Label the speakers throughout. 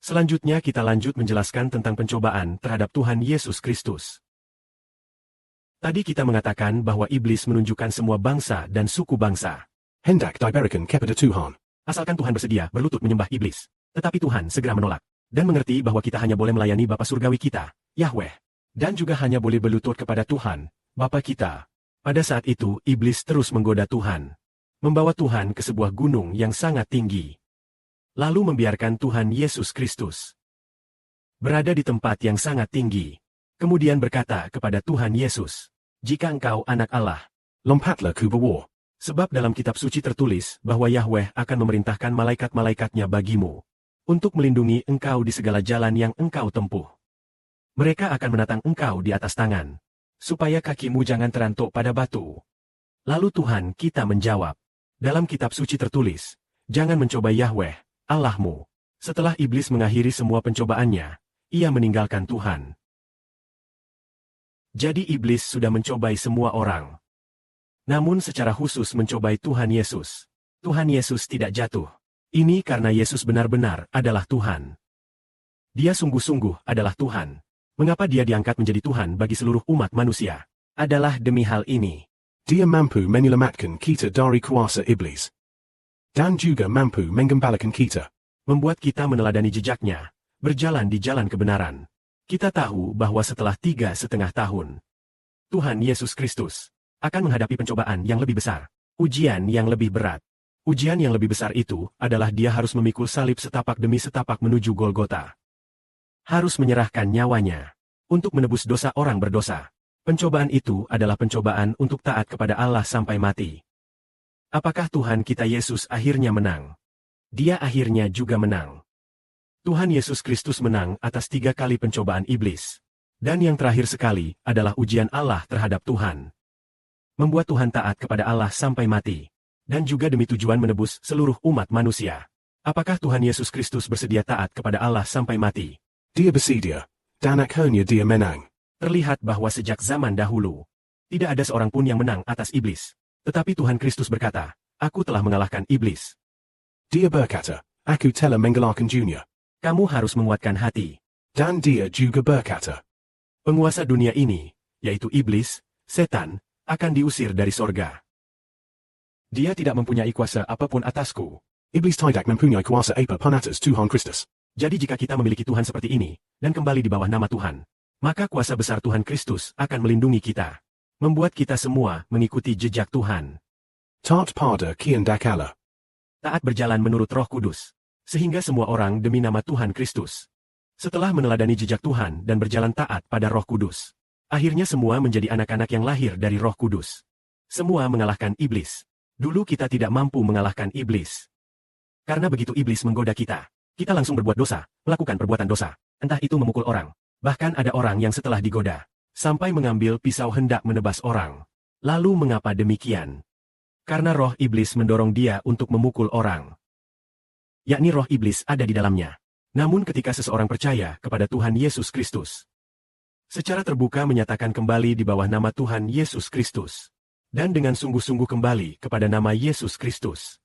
Speaker 1: Selanjutnya kita lanjut menjelaskan tentang pencobaan terhadap Tuhan Yesus Kristus. Tadi kita mengatakan bahwa iblis menunjukkan semua bangsa dan suku bangsa.
Speaker 2: Hendak diberikan kepada Tuhan.
Speaker 1: Asalkan Tuhan bersedia berlutut menyembah iblis. Tetapi Tuhan segera menolak. Dan mengerti bahwa kita hanya boleh melayani Bapa Surgawi kita, Yahweh. Dan juga hanya boleh berlutut kepada Tuhan, Bapa kita. Pada saat itu, iblis terus menggoda Tuhan. Membawa Tuhan ke sebuah gunung yang sangat tinggi. Lalu membiarkan Tuhan Yesus Kristus berada di tempat yang sangat tinggi. Kemudian berkata kepada Tuhan Yesus, "Jika engkau anak Allah,
Speaker 2: lompatlah ke bawah."
Speaker 1: Sebab dalam kitab suci tertulis bahwa Yahweh akan memerintahkan malaikat-malaikatnya bagimu untuk melindungi engkau di segala jalan yang engkau tempuh. Mereka akan menatang engkau di atas tangan, supaya kakimu jangan terantuk pada batu." Lalu Tuhan kita menjawab, dalam kitab suci tertulis, "Jangan mencoba Yahweh, Allahmu." Setelah iblis mengakhiri semua pencobaannya, ia meninggalkan Tuhan. Jadi iblis sudah mencobai semua orang. Namun secara khusus mencobai Tuhan Yesus. Tuhan Yesus tidak jatuh. Ini karena Yesus benar-benar adalah Tuhan. Dia sungguh-sungguh adalah Tuhan. Mengapa dia diangkat menjadi Tuhan bagi seluruh umat manusia? Adalah demi hal ini.
Speaker 2: Dia mampu menyelamatkan kita dari kuasa iblis. Dan juga mampu menggembalakan kita.
Speaker 1: Membuat kita meneladani jejaknya, berjalan di jalan kebenaran. Kita tahu bahwa setelah 3,5 tahun, Tuhan Yesus Kristus akan menghadapi pencobaan yang lebih besar, ujian yang lebih berat. Ujian yang lebih besar itu adalah dia harus memikul salib setapak demi setapak menuju Golgota. Harus menyerahkan nyawanya untuk menebus dosa orang berdosa. Pencobaan itu adalah pencobaan untuk taat kepada Allah sampai mati. Apakah Tuhan kita Yesus akhirnya menang? Dia akhirnya juga menang. Tuhan Yesus Kristus menang atas 3 kali pencobaan iblis. Dan yang terakhir sekali adalah ujian Allah terhadap Tuhan. Membuat Tuhan taat kepada Allah sampai mati. Dan juga demi tujuan menebus seluruh umat manusia. Apakah Tuhan Yesus Kristus bersedia taat kepada Allah sampai mati?
Speaker 2: Dia bersedia, dan akhirnya dia menang.
Speaker 1: Terlihat bahwa sejak zaman dahulu, tidak ada seorang pun yang menang atas iblis. Tetapi Tuhan Kristus berkata, "Aku telah mengalahkan iblis."
Speaker 2: Dia berkata, "Aku telah mengalahkan dunia."
Speaker 1: Kamu harus menguatkan hati.
Speaker 2: Dan dia juga berkata,
Speaker 1: penguasa dunia ini, yaitu iblis, setan, akan diusir dari sorga. Dia tidak mempunyai kuasa apapun atasku.
Speaker 2: Iblis tidak mempunyai kuasa apapun atas Tuhan Kristus.
Speaker 1: Jadi jika kita memiliki Tuhan seperti ini, dan kembali di bawah nama Tuhan, maka kuasa besar Tuhan Kristus akan melindungi kita. Membuat kita semua mengikuti jejak Tuhan.
Speaker 2: Taat pada kehendak Allah.
Speaker 1: Taat berjalan menurut Roh Kudus. Sehingga semua orang demi nama Tuhan Kristus. Setelah meneladani jejak Tuhan dan berjalan taat pada Roh Kudus, akhirnya semua menjadi anak-anak yang lahir dari Roh Kudus. Semua mengalahkan iblis. Dulu kita tidak mampu mengalahkan iblis. Karena begitu iblis menggoda kita, kita langsung berbuat dosa, melakukan perbuatan dosa. Entah itu memukul orang. Bahkan ada orang yang setelah digoda, sampai mengambil pisau hendak menebas orang. Lalu mengapa demikian? Karena roh iblis mendorong dia untuk memukul orang. Yakni roh iblis ada di dalamnya. Namun ketika seseorang percaya kepada Tuhan Yesus Kristus, secara terbuka menyatakan kembali di bawah nama Tuhan Yesus Kristus, dan dengan sungguh-sungguh kembali kepada nama Yesus Kristus,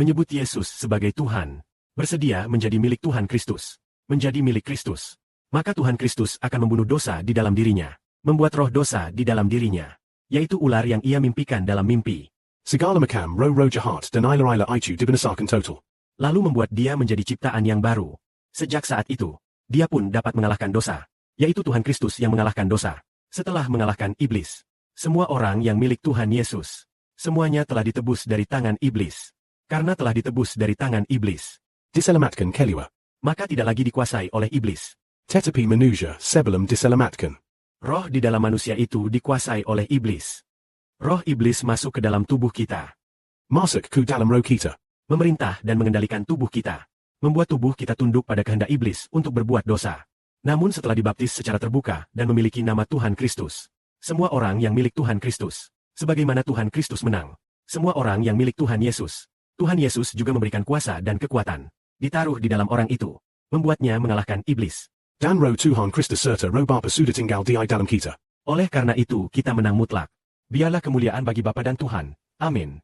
Speaker 1: menyebut Yesus sebagai Tuhan, bersedia menjadi milik Tuhan Kristus, menjadi milik Kristus, maka Tuhan Kristus akan membunuh dosa di dalam dirinya, membuat roh dosa di dalam dirinya, yaitu ular yang ia mimpikan dalam mimpi.
Speaker 2: Segala macam roh jahat dan ilah-ilah itu dibinasakan total.
Speaker 1: Lalu membuat dia menjadi ciptaan yang baru. Sejak saat itu, dia pun dapat mengalahkan dosa, yaitu Tuhan Kristus yang mengalahkan dosa. Setelah mengalahkan iblis, semua orang yang milik Tuhan Yesus, semuanya telah ditebus dari tangan iblis. Karena telah ditebus dari tangan iblis,
Speaker 2: diselamatkan keliwa,
Speaker 1: maka tidak lagi dikuasai oleh iblis.
Speaker 2: Tetapi manusia sebelum diselamatkan.
Speaker 1: Roh di dalam manusia itu dikuasai oleh iblis. Roh iblis masuk ke dalam tubuh kita.
Speaker 2: Masuk ke dalam roh kita.
Speaker 1: Memerintah dan mengendalikan tubuh kita. Membuat tubuh kita tunduk pada kehendak iblis untuk berbuat dosa. Namun setelah dibaptis secara terbuka dan memiliki nama Tuhan Kristus, semua orang yang milik Tuhan Kristus, sebagaimana Tuhan Kristus menang, semua orang yang milik Tuhan Yesus, Tuhan Yesus juga memberikan kuasa dan kekuatan, ditaruh di dalam orang itu, membuatnya mengalahkan iblis.
Speaker 2: Dan roh Tuhan Kristus serta roh Bapa sudah tinggal di dalam kita.
Speaker 1: Oleh karena itu kita menang mutlak. Biarlah kemuliaan bagi Bapa dan Tuhan. Amin.